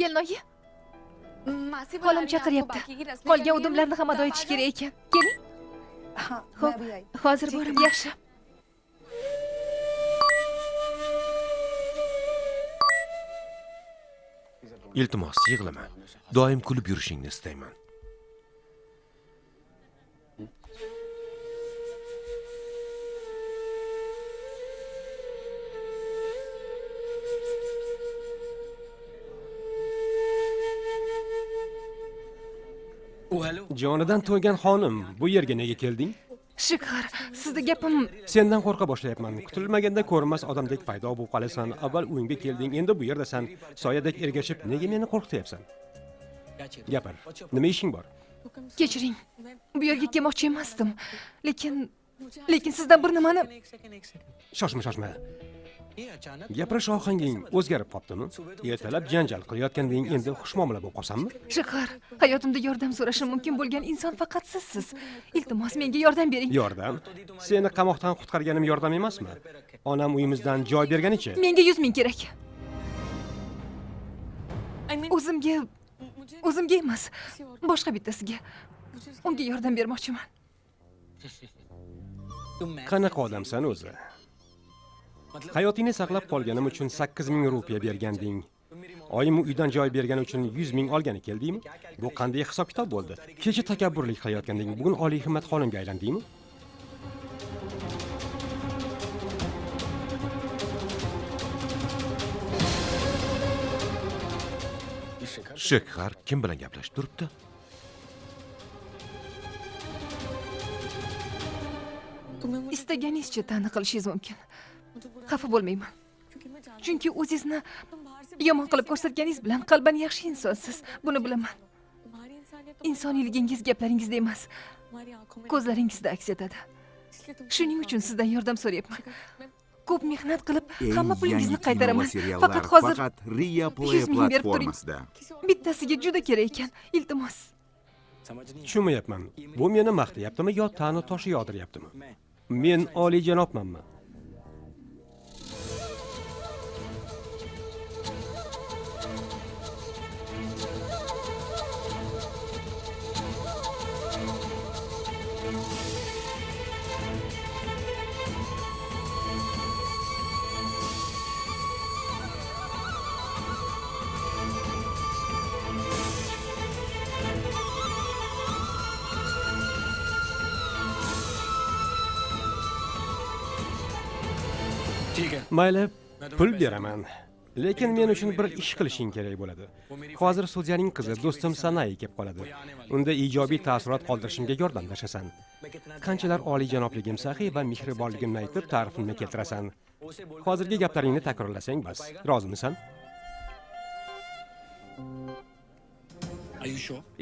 Kelinoyi, xolam chaqiryapti. Qolgan udumlarni ham ado etish kerak ekan. Keling. Xo'p, hozir borim, yaxshi. Iltimos, yig'lama. Doim kulib yurishingni istayman. Jonidan to'ygan xonim, bu yerga nega kelding? Shikar, sizga gapim... Sendan qo'rqa boshlayapman. Kutilmaganda ko'rinmas odamdek paydo bo'lib qolasan. Avval uyingga kelding, endi bu yerdasan. Soyadek ergashib, nega meni qo'rqityapsan? Gapir. Nima ishing bor? Kechiring. Bu yerga kelmoqchi emasdim. Lekin sizdan bir nimani... Shoshma. Gapirish ohanging o'zgarib qoptimi? Ertalab janjal qilayotganding, endi xushmuomala bo'lib qolsanmi? Shikar, hayotimda yordam so'rashim mumkin bo'lgan inson faqat sizsiz. Iltimos, menga yordam bering. Yordam? Seni qamoqdan qutqarganim yordam emasmi? Onam uyimizdan joy berganicha. Menga 100 ming kerak. O'zimga emas, boshqa bittasiga. Unga yordam bermoqchiman. Qanaqa odamsan o'zi? Hayotingni saqlab qolganim uchun 8000 rupiya berganding. Oyim uydan joy bergani uchun 100 ming olgani keldingmi? Bu qanday hisob-kitob bo'ldi? Kecha takabburlik qilayotganding, bugun oliy himmat xonimga aylandingmi? Shikhar kim bilan gaplashib turibdi? Istaganingizcha ta'na qilishingiz mumkin. Xafa bo'lmayman. Chunki o'zingizni yomon qilib ko'rsatganingiz bilan qalban yaxshi insonsiz. Buni bilaman. Insoniyligingiz gaplaringizda emas, ko'zlaringizda aks etadi. Shuning uchun sizdan yordam so'rayapman. Ko'p mehnat qilib, hamma pulingizni qaytaraman. Faqat hozir Riya 100 ming berib turing. Bittasiga juda kerak ekan. Iltimos. Tushunmayapman. Bu meni maqtayaptimi yo ta'ni toshi yog'diryaptimi? Men oliyjanobmanmi? Mayli, pul beraman. Lekin men uchun bir ish qilishing kerak bo'ladi. Hozir sudyaning qizi do'stim Sanay kelib qoladi. Unda ijobiy ta'sirot qoldirishimga yordamlashasan. Qanchalar oliyjanobligim saxiy va mehribonligimni aytib ta'rifimni keltirasan. Hozirgi gaplaringni takrorlasang bas. Rozimisan?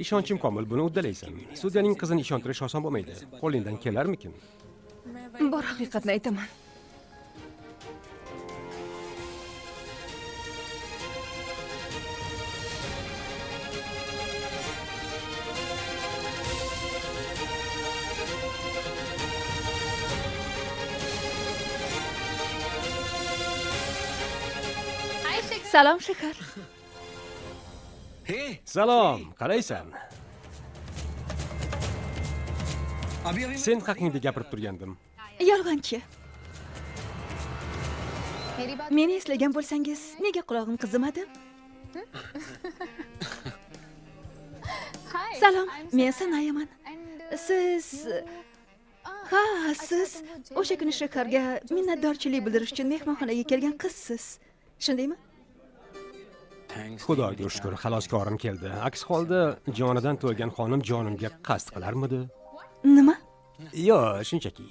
Ishonchim komil, buni uddalaysan. Sudyaning qizini ishontirish oson bo'lmaydi. Qo'lingdan kelarmikin? Bor haqiqatni aytaman. Salom Shikar. Salom, qaraysan? Sen haqingda gapirib turgandim. Yolg'onchi. Meni eslagan bo'lsangiz, nega qulog'im qizimadi? Salom, men Sanayaman. Siz o'sha kuni Shikarga minnatdorchilik bildirish uchun mehmonxonaga kelgan qizsiz. Shundaymi? Xudoga shukr, xaloskorim keldi. Aks holda jonidan to'ygan xonim jonimga qasd qilarmidi? Nima? Yo, shunchaki.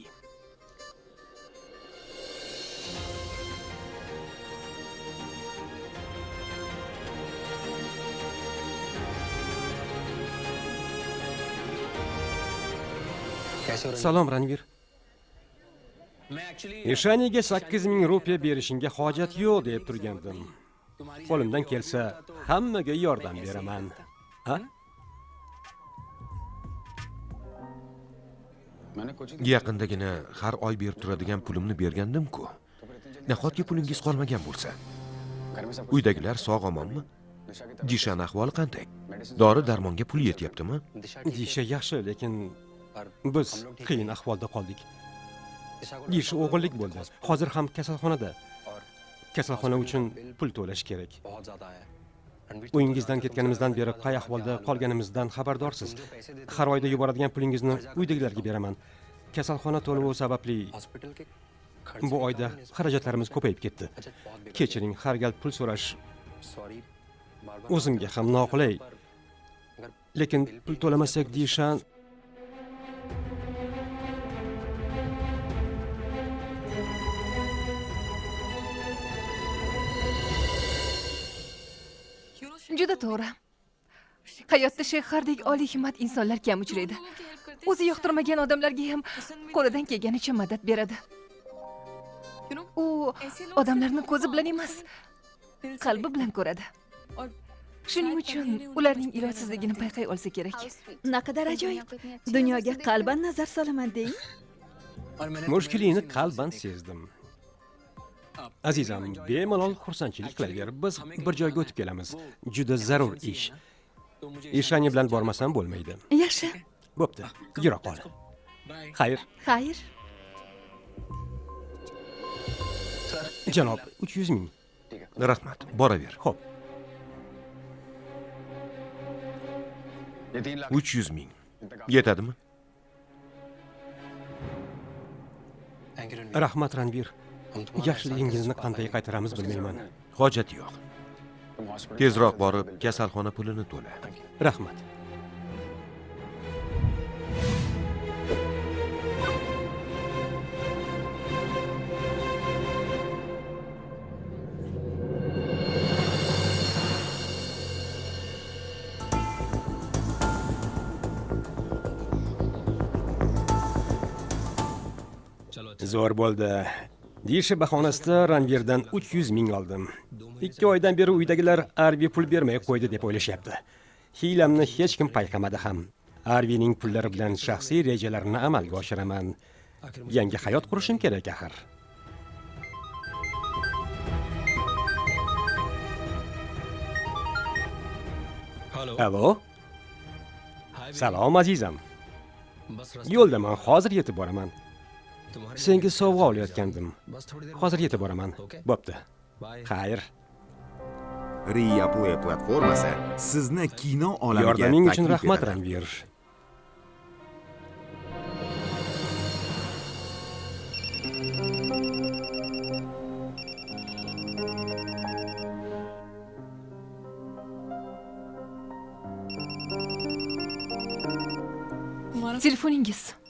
Salom Ranvir. Ishaniga 8000 rupiya berishingga hojat yo'q deb turgandim. Qo'limdan kelsa, hammaga yordam beraman. Ha? Yaqindagina har oy berib turadigan pulimni bergandim-ku. Nahotki pulingiz qolmagan bo'lsa? Uydagilar sog'-omonmi? Dishan ahvoli qanday? Dori darmonga pul yetyaptimi? Disha yaxshi, lekin biz qiyin ahvolda qoldik. Disha o'g'irlik bo'ldi. Hozir ham kasalxonada. Kasalxona uchun pul to'lash kerak. Uyingizdan ketganimizdan beri qay ahvolda qolganimizdan xabardorsiz. Har oyda yuboradigan pulingizni uydagilarga beraman. Kasalxona to'lovi sababli bu oyda xarajatlarimiz ko'payib ketdi. Kechiring, har gal pul so'rash o'zimga ham noqulay. Lekin pul to'lamasak Dishan Juda to'g'ri. Hayotda shayxardek oliy himmat insonlar kam uchraydi. O'zi yoqtirmagan odamlarga ham qo'lidan kelganicha madad beradi. U odamlarni ko'zi bilan emas, qalbi bilan ko'radi. Shuning uchun ularning ilojsizligini payqay olsa kerak. Naqadar ajoyib. Dunyoga qalban nazar solaman deng. mushkulingni qalban sezdim. Azizam, bemalol xursandchilik qilaver. Biz bir joyga o'tib kelamiz. Juda zarur ish. Ishani bilan bormasam bo'lmaydi. Yaxshi. Bo'pti, yura qol. Xayr, Xayr. janob, 300 ming. Rahmat, boraver. Xo'p, 300 ming. Yetadimi? rahmat Ranvir. Yaxshiligingizni qanday qaytaramiz bilmayman. Hojati yo'q. Tezroq borib, kasalxona pulini to'la. Rahmat. Zo'r bo'ldi. Disha bahonasida Ranvirdan 300 ming oldim. 2 oydan beri uydagilar Arvi pul bermay qo'ydi deb o'ylashyapti. Hiylamni hech kim payqamadi ham. Arvining pullari bilan shaxsiy rejalarini amalga oshiraman. Yangi hayot qurishim kerak axir. Alo. Salom azizam. Yo'ldaman, hozir yetib boraman. Senga sovg'a olayotgandim. Hozir yetib boraman. Bo'pti. Xayr. Ria Play platformasi sizni kino olamiga Yordaming uchun taklif rahmat, etadi. Ranvir. Telefoningiz.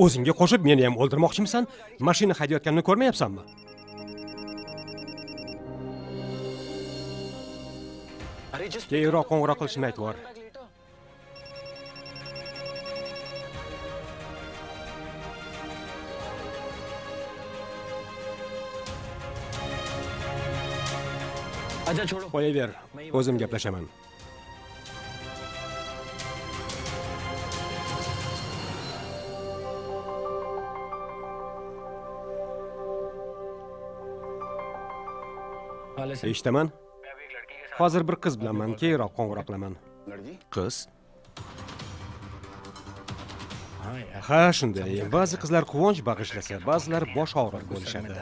O'zingga qo'shib meni ham o'ldirmoqchimisan? Mashina haydayotganimni ko'rmayapsanmi? Keyinroq qo'ng'iroq qilishni aytib bor. Qo'yaver, o'zim gaplashaman. Eshitaman. Hozir bir qiz bilanman, keyinroq qo'ng'iroq qilaman. Qiz? Ha, shunday. Ba'zi qizlar quvonch bag'ishlasa, ba'zilar bosh og'riq bo'lishadi.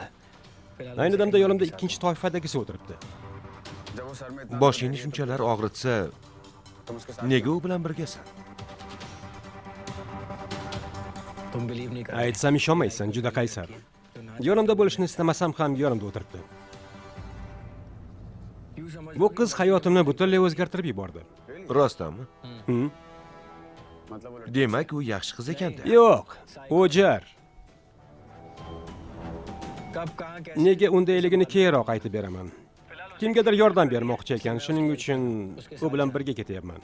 Ayni damda yo'limda ikkinchi toifadagisi o'tiribdi. Boshingni shunchalar og'ritsa, nega u bilan birgasan? Aytsam ishonmaysan, juda qaysar. Yonimda bo'lishni istamasam ham yonimda o'tiribdi. Bu qiz hayotimni butunlay o'zgartirib yubordi. Rostdanmi? Demak, u yaxshi qiz ekan-da. Yo'q, o'jar. Nega undayligini keyinroq aytib beraman. Kimgadir yordam bermoqchi ekan, shuning uchun u bilan birga ketyapman.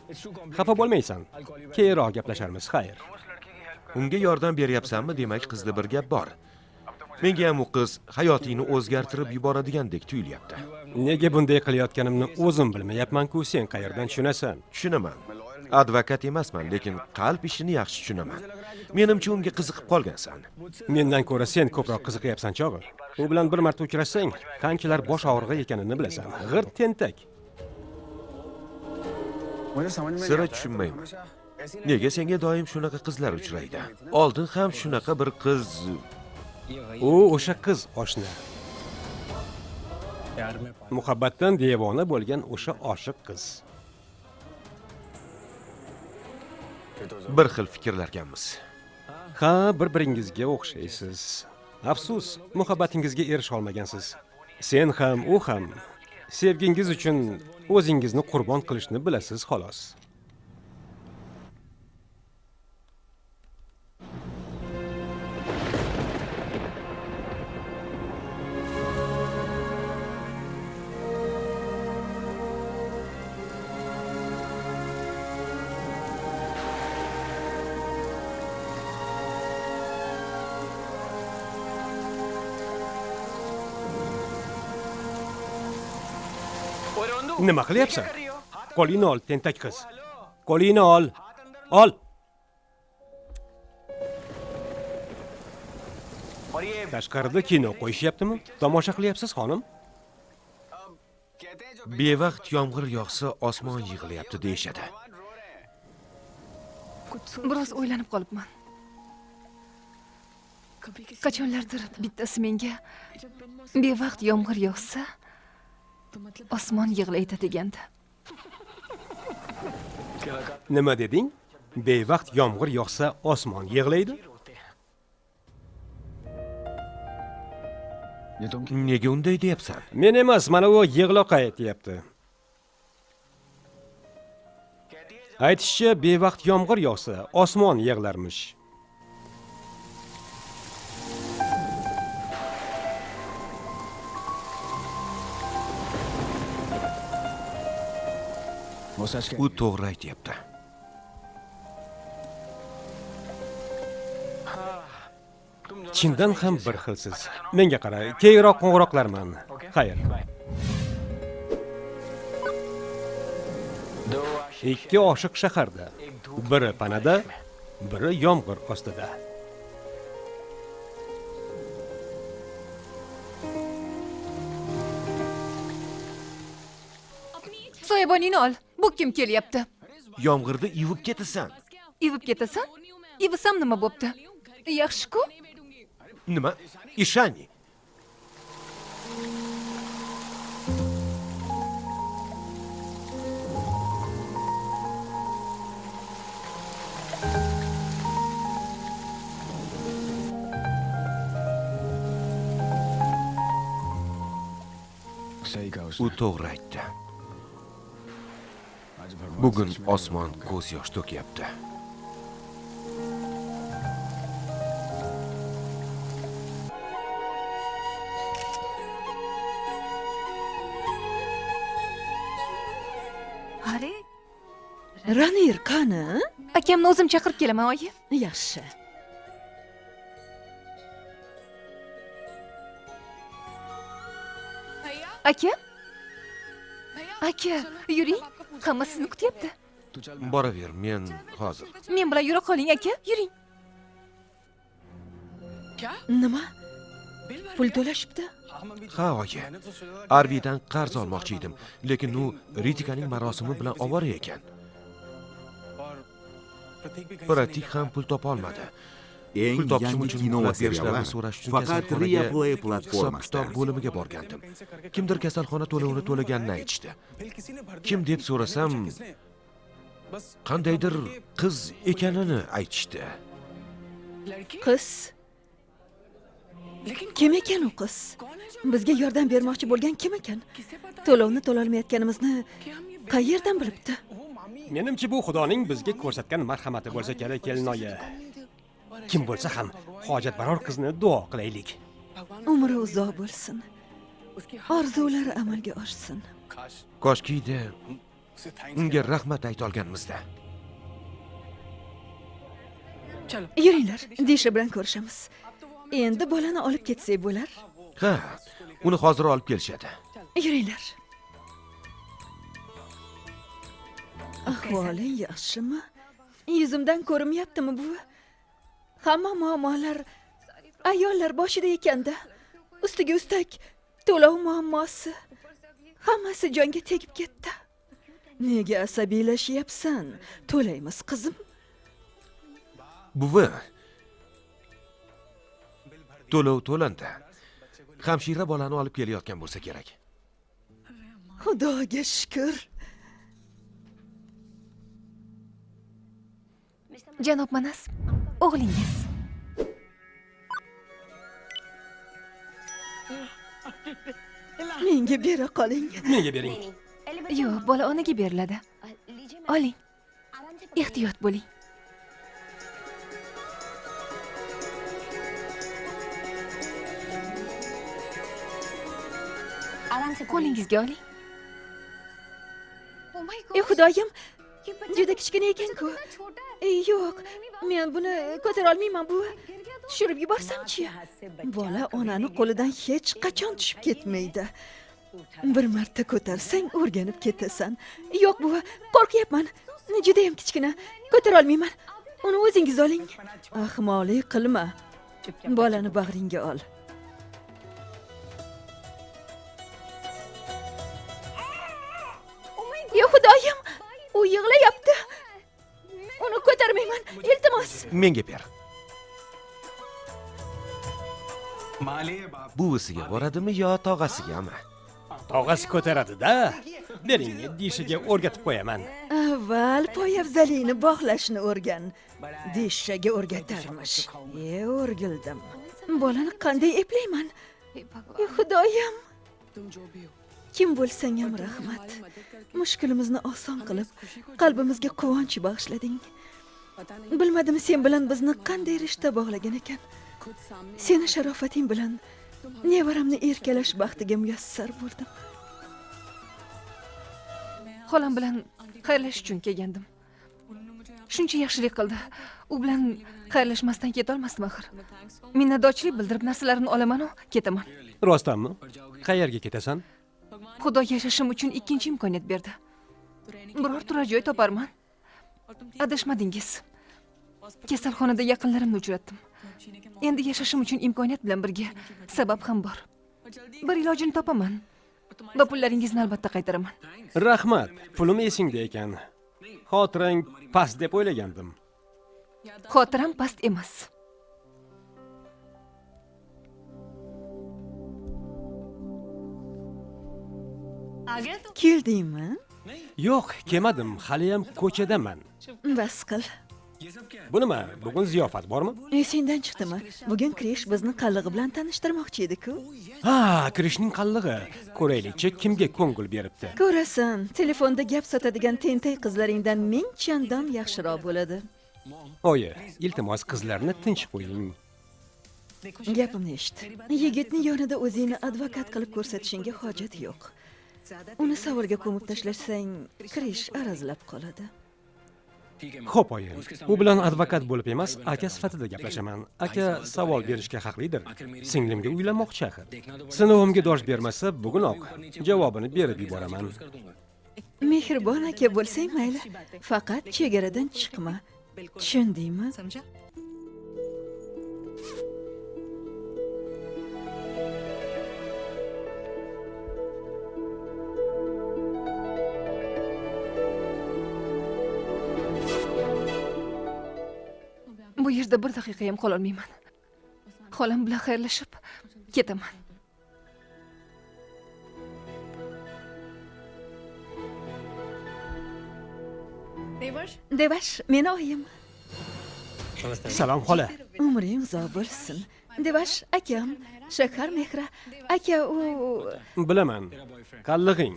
Xafa bo'lmaysan? Keyinroq gaplasharmiz, xayr. Unga yordam beryapsanmi? Demak, qizda bir gap bor. Menga ham u qiz hayotingni o'zgartirib yuboradigandek tuyulyapti. Nega bunday qilayotganimni o'zim bilmayapman-ku, sen qayerdan tushunasan? Tushunaman. Advokat emasman, lekin qalb ishini yaxshi tushunaman. Menimcha unga qiziqib qolgansan. Mendan ko'ra sen ko'proq qiziqyapsan chog'i. U bilan bir marta uchrashsang, qanchalar bosh og'rig'i ekanini bilasan. G'irt tentak. Sira tushunmayman. Nega senga doim shunaqa qizlar uchraydi? Oldin ham shunaqa bir qiz U o'sha qiz oshna. Muhabbatdan devona bo'lgan o'sha oshiq qiz. bir xil fikrlarkanmiz. Ha, bir-biringizga o'xshaysiz. Afsus, muhabbatingizga erisha olmagansiz. Sen ham, u ham sevgingiz uchun o'zingizni qurbon qilishni bilasiz xolos. Nima qilyapsan? Qo'lingni ol, tentak qiz. Qo'lingni ol. Ol. Tashqarida kino qo'yishyaptimi? Tomosha qilyapsiz, xonim? Bevaqt yomg'ir yog'sa osmon yig'layapti deyshadi. Biroz o'ylanib qolibman. Qachonlardir bittasi menga bevaqt yomg'ir yog'sa osmon yig'laydi degandi. Nima deding? Bevaqt yomg'ir yog'sa osmon yig'laydi? Nega unday deyapsan? Men emas, mana u yig'loq aytyapti. Aytishicha, bevaqt yomg'ir yog'sa osmon yig'larmish. U to'g'ri aytyapti. Chindan ham bir xilsiz. Menga qara, keyinroq qo'ng'iroqlarman. Xayr. Ikki oshiq shaharda. Biri panada, biri yomg'ir ostida. Soyaboningni ol. Bu kim kelyapti? Yomg'irda ivib ketasan. Ivib ketasan? Ivisam nima bo'pti? Yaxshi-ku. Nima? Ishani. U to'g'ri aytdi. Bugun osmon ko'z yosh to'kyapti. Ranir qani? Akamni o'zim chaqirib kelaman, oyi. Yaxshi. Aka? Aka, yuring. Hamma sizni kutyapti. Boraver, men hozir. Men bilan yura qoling, aka. Yuring. Nima? Pul to'lashibdi? Ha, oyi. Arvidan qarz olmoqchi edim, lekin u Ritikaning marosimi bilan ovora ekan. Pratik ham pul topa olmadi. Eng Pul topishim yangi uchun kino va muhlat berishlarini seriallar so'rash uchun faqat kasalxonaga Reaplay hisob platformasida. kitob bo'limiga borgandim. Kimdir kasalxona to'lovini to'laganini aytishdi. Kim deb so'rasam, qandaydir qiz ekanini aytishdi. Qiz? Kim ekan u qiz? Bizga yordam bermoqchi bo'lgan kim ekan? To'lovni to'lolmayotganimizni qayerdan bilibdi? Menimcha bu Xudoning bizga ko'rsatgan marhamati bo'lsa kerak, kelinoyi. Kim bo'lsa ham hojatbaror qizni duo qilaylik. Umri uzoq bo'lsin. Orzulari amalga oshsin. Koshkiyda unga rahmat ayta olganimizda. Yuringlar, Disha bilan ko'rishamiz. Endi bolani olib ketsak bo'lar. Ha, uni hozir olib kelishadi. Yuringlar. Ahvoling yaxshimi? Yuzimdan ko'rinmayaptimi buvi? Hamma muammolar ayollar boshida ekanda. Ustiga ustak to'lov muammosi. Hammasi jonga tegib ketdi. Nega asabiylashyapsan? To'laymiz qizim. Buvi. To'lov to'landi. Hamshira bolani olib kelayotgan bo'lsa kerak. Xudoga shukr. Janob Manas, o'g'lingiz. Menga bera qoling. Menga bering. Yo'q, bola onaga beriladi. Oling. Ehtiyot bo'ling. Qo'lingizga oling. Ey xudoyim, juda kichkina ekan-ku. Yo'q, men buni ko'tara olmayman buvi. Tushirib yuborsam-chi? Bola onani qo'lidan hech qachon tushib ketmaydi. Bir marta ko'tarsang o'rganib ketasan. Yo'q buvi, qo'rqyapman. Juda ham kichkina. Ko'tara olmayman. Uni o'zingiz oling. Ahmoqlik qilma. Bolani bag'ringga ol. Ey xudoyim, u yig'layapti. Uni ko'tarmayman. Iltimos. Menga ber. Buvisiga boradimi yo tog'asigami? Tog'asi ko'taradi-da. Bering, dishiga o'rgatib qo'yaman. Avval poyafzalingni bog'lashni o'rgan. Dishaga o'rgatarmish. O'rgildim. Bolani qanday eplayman? Ey xudoyim. Kim bo'lsang ham rahmat. Mushkulimizni oson qilib, qalbimizga quvonch bag'ishlading. Bilmadim sen bilan bizni qanday rishta bog'lagan ekan. Seni sharofating bilan nevaramni erkalash baxtiga muyassar bo'ldim. Xolam bilan xayrlashish uchun kelgandim. Shuncha yaxshilik qildi. U bilan xayrlashmasdan keta olmasdim axir. Minnatdorchilik bildirib narsalarimni olaman-u, ketaman. Rostdanmi? Qayerga ketasan? Xudo yashashim uchun ikkinchi imkoniyat berdi. Biror turar joy toparman. Adashmadingiz. Kasalxonada yaqinlarimni uchratdim. Endi yashashim uchun imkoniyat bilan birga sabab ham bor. Bir ilojini topaman. Va pullaringizni albatta qaytaraman. Rahmat. Pulim esingda ekan. Xotirang past deb o'ylagandim. Xotiram past emas. Keldingmi? Yo'q, kelmadim. Hali ham ko'chadaman. Bas qil. Bu nima? Bugun ziyofat bormi? Sendan chiqdimi? Bugun Krish bizni qallig'i bilan tanishtirmoqchi edi-ku. Ha, Krishning qallig'i. Ko'raylikchi, kimga ko'ngil beribdi? Ko'rasan, telefonda gap sotadigan tentay qizlaringdan ming chandon yaxshiroq bo'ladi. Oyi, iltimos qizlarni tinch qo'ying. Gapimni eshit. Yigitni yonida o'zingni advokat qilib ko'rsatishingga hojat yo'q. Uni savolga ko'mib tashlashsang, Krish arazlab qoladi. Xo'p, oyi. U bilan advokat bo'lib emas, aka sifatida gaplashaman. Aka savol berishga haqlidir. Singlimga uylanmoqchi axir. Sinovimga dosh bermasa, bugunoq javobini berib yuboraman. Mehribon aka bo'lsang mayli, faqat chegaradan chiqma. Tushundingmi? Bu yerda bir daqiqa ham qola olmayman. Xolam bilan xayrlashib ketaman. Devash, meni oyim. Salom xola. Umring uzoq bo'lsin. Devash akam, Shakar Mehra aka u Bilaman. Qallig'ing.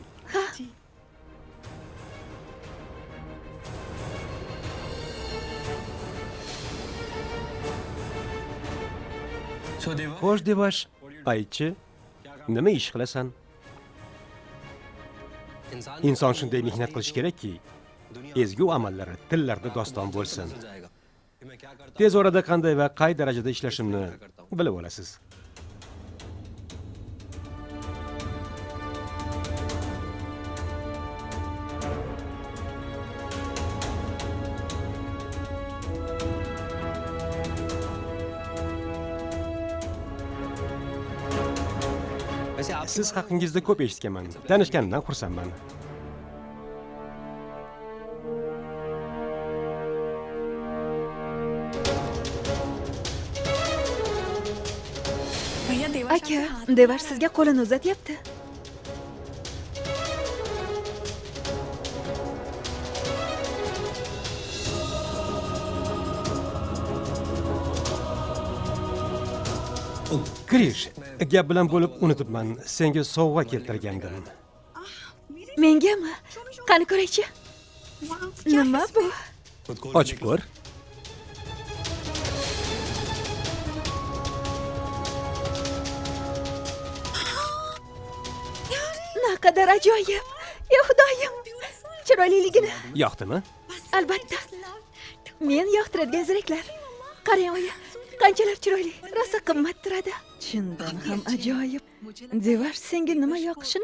Xo'sh, Devash, aytchi, nima ish qilasan? Inson shunday mehnat qilish kerakki, ezgu amallari tillarda doston bo'lsin. Tez orada qanday va qay darajada ishlashimni bilib olasiz. Siz haqingizda ko'p eshitganman. Tanishganimdan xursandman. Aka, Devar sizga qo'lini uzatyapti. Krish, gap bilan bo'lib unutibman. Senga sovg'a keltirgandim. Mengami? Qani ko'raychi. Nima bu? Ochib ko'r. Naqadar ajoyib. Ya xudoyim. Chiroyliligini. Yoqdimi? Albatta. Men yoqtiradigan ziraklar. Qarang oyi, qanchalar chiroyli. Rosa qimmat turadi. Chindan ham ajoyib. Devar senga nima yoqishini